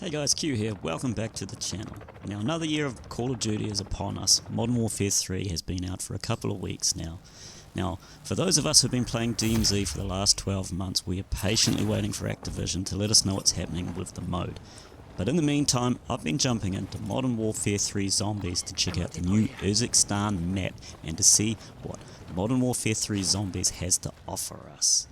Hey guys, Q here, welcome back to the channel. Now another year of Call of Duty is upon us. Modern Warfare 3 has been out for a couple of weeks now. Now, for those of us who've been playing DMZ for the last 12 months, we are patiently waiting for Activision to let us know what's happening with the mode. But in the meantime, I've been jumping into Modern Warfare 3 Zombies to check out the new Urzikstan map and to see what Modern Warfare 3 Zombies has to offer us.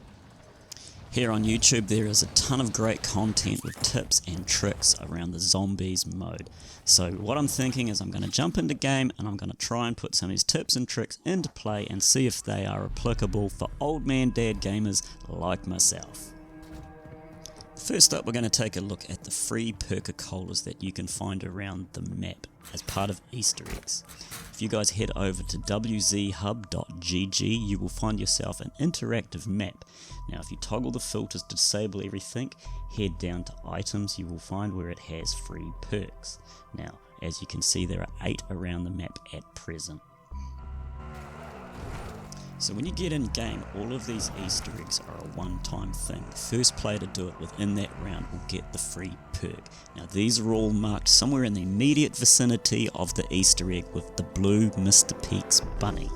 Here on YouTube there is a ton of great content with tips and tricks around the Zombies mode. So what I'm thinking is I'm going to jump into game and I'm going to try and put some of these tips and tricks into play and see if they are applicable for old man dad gamers like myself. First up, we're going to take a look at the free perk colas that you can find around the map as part of Easter eggs. If you guys head over to wzhub.gg, you will find yourself an interactive map. Now if you toggle the filters to disable everything, head down to items, you will find where it has free perks. Now as you can see, there are 8 around the map at present. So when you get in game, all of these Easter eggs are a one-time thing. The first player to do it within that round will get the free perk. Now these are all marked somewhere in the immediate vicinity of the Easter egg with the blue Mr. Peaks bunny.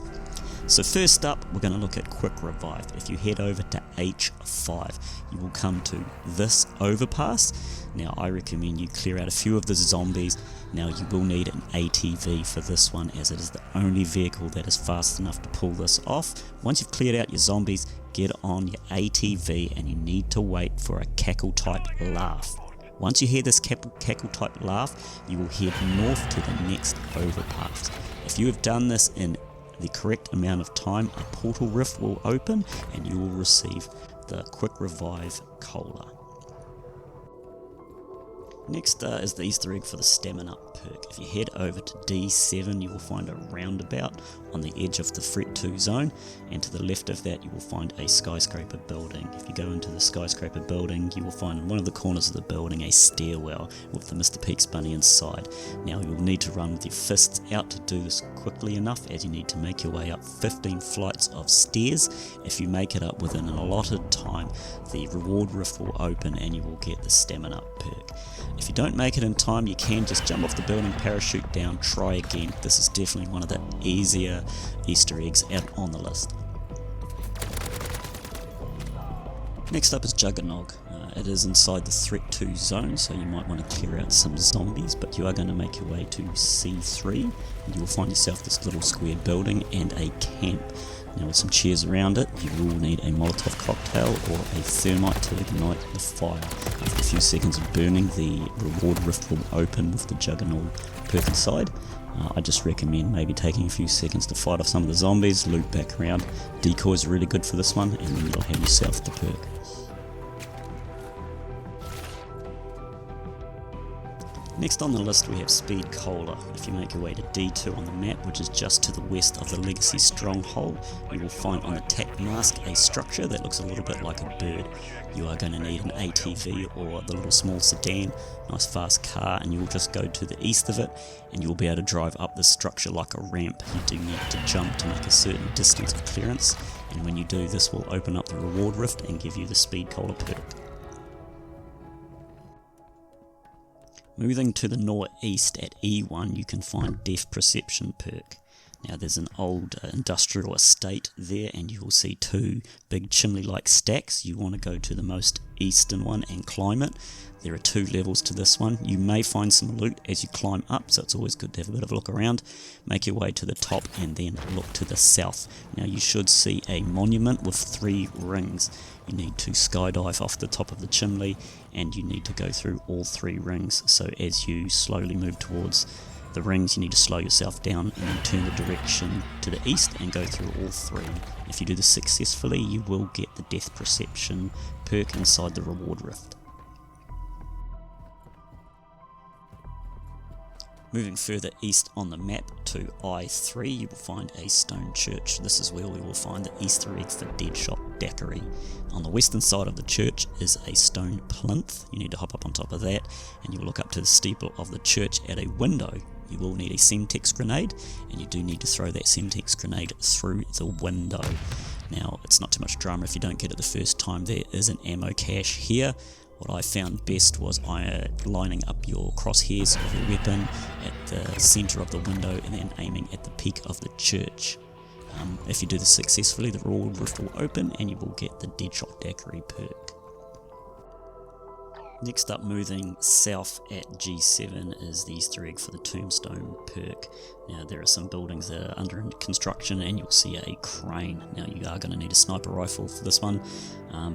So first up, we're going to look at Quick Revive. If you head over to H5, you will come to this overpass. Now I recommend you clear out a few of the zombies. Now you will need an ATV for this one, as it is the only vehicle that is fast enough to pull this off. Once you've cleared out your zombies, get on your ATV and you need to wait for a cackle type laugh. Once you hear this cackle type laugh, you will head north to the next overpass. If you have done this in the correct amount of time, a portal rift will open and you will receive the Quick Revive cola. Next is the Easter egg for the Stamina perk. If you head over to D7, you will find a roundabout on the edge of the Threat 2 zone, and to the left of that you will find a skyscraper building. If you go into the skyscraper building, you will find in one of the corners of the building a stairwell with the Mr. Peaks bunny inside. Now you'll need to run with your fists out to do this quickly enough, as you need to make your way up 15 flights of stairs. If you make it up within an allotted time, the reward rift will open and you will get the Stamina perk. If you don't make it in time, you can just jump off the building, parachute down, try again. This is definitely one of the easier Easter eggs out on the list. Next up is Juggernog. It is inside the Threat 2 zone, so you might want to clear out some zombies, but you are going to make your way to C3 and you will find yourself this little square building and a camp. Now with some chairs around it, you will need a Molotov cocktail or a thermite to ignite the fire. After a few seconds of burning, the reward rift will open with the Juggernaut perk inside. I just recommend maybe taking a few seconds to fight off some of the zombies, loop back around. Decoys are really good for this one, and then you'll have yourself the perk. Next on the list we have Speed Cola. If you make your way to D2 on the map, which is just to the west of the Legacy Stronghold, you will find on the tack mask a structure that looks a little bit like a bird. You are going to need an ATV or the little small sedan, nice fast car, and you will just go to the east of it and you will be able to drive up this structure like a ramp. You do need to jump to make a certain distance of clearance, and when you do, this will open up the reward rift and give you the Speed Cola perk. Moving to the northeast at E1, you can find Depth Perception perk. Now there's an old industrial estate there and you will see 2 big chimney-like stacks. You want to go to the most eastern one and climb it. There are 2 levels to this one. You may find some loot as you climb up, so it's always good to have a bit of a look around. Make your way to the top and then look to the south. Now you should see a monument with 3 rings. You need to skydive off the top of the chimney and you need to go through all 3 rings. So as you slowly move towards the rings, you need to slow yourself down and then turn the direction to the east and go through all 3. If you do this successfully, you will get the Depth Perception perk inside the reward rift. Moving further east on the map to I3, you will find a stone church. This is where we will find the Easter eggs for Deadshot Daiquiri. On the western side of the church is a stone plinth. You need to hop up on top of that and you will look up to the steeple of the church at a window. You will need a Semtex grenade and you do need to throw that Semtex grenade through the window. Now it's not too much drama if you don't get it the first time. There is an ammo cache here. what I found best was lining up your crosshairs of your weapon at the centre of the window and then aiming at the peak of the church. If you do this successfully, the reward rift will open and you will get the Deadshot Daiquiri perk. Next up, moving south at G7 is the Easter egg for the Tombstone perk. Now there are some buildings that are under construction and you'll see a crane. Now you are going to need a sniper rifle for this one.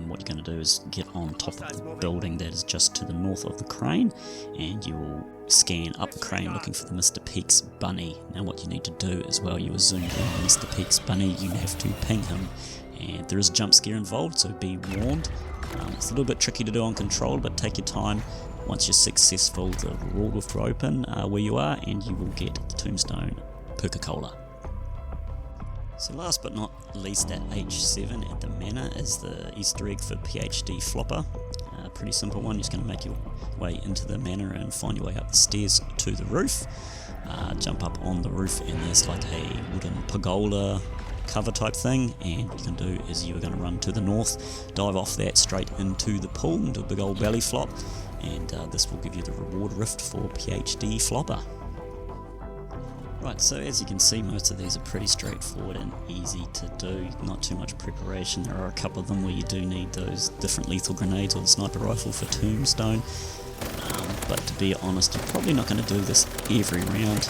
What you're going to do is get on top of the building that is just to the north of the crane, and you will scan up the crane looking for the Mr. Peaks bunny. Now what you need to do is, while you are zoomed in on Mr. Peaks bunny, you have to ping him. And there is a jump scare involved, so be warned. It's a little bit tricky to do on control, but take your time. Once you're successful, the reward will open where you are, and you will get the Tombstone Coca-Cola. So last but not least, at H7 at the Manor is the Easter egg for PhD Flopper. Pretty simple one. You're just going to make your way into the Manor and find your way up the stairs to the roof. Jump up on the roof, and there's like a wooden pergola cover type thing, and what you can do is you're going to run to the north, dive off that straight into the pool, into a big old belly flop, and this will give you the reward rift for PhD Flopper. Right, so as you can see, most of these are pretty straightforward and easy to do, not too much preparation. There are a couple of them where you do need those different lethal grenades or the sniper rifle for Tombstone, but to be honest, you're probably not going to do this every round.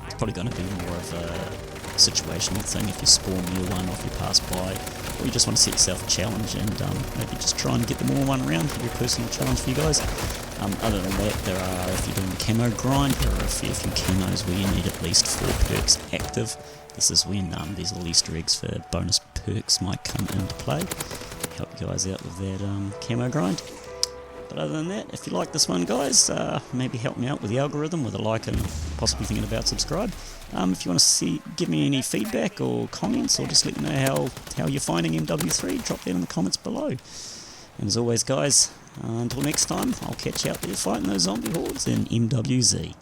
It's probably going to be more of a situational thing if you spawn near one or if you pass by, or you just want to set yourself a challenge and maybe just try and get them all one round for your personal challenge for you guys. Other than that, there are, if you're doing the camo grind, there are a fair few camos where you need at least 4 perks active. This is when these little Easter eggs for bonus perks might come into play, help you guys out with that camo grind. But other than that, if you like this one, guys, maybe help me out with the algorithm with a like and possibly thinking about subscribe. If you want to give me any feedback or comments, or just let me know how you're finding MW3, drop that in the comments below. And as always, guys, until next time, I'll catch you out there fighting those zombie hordes in MWZ.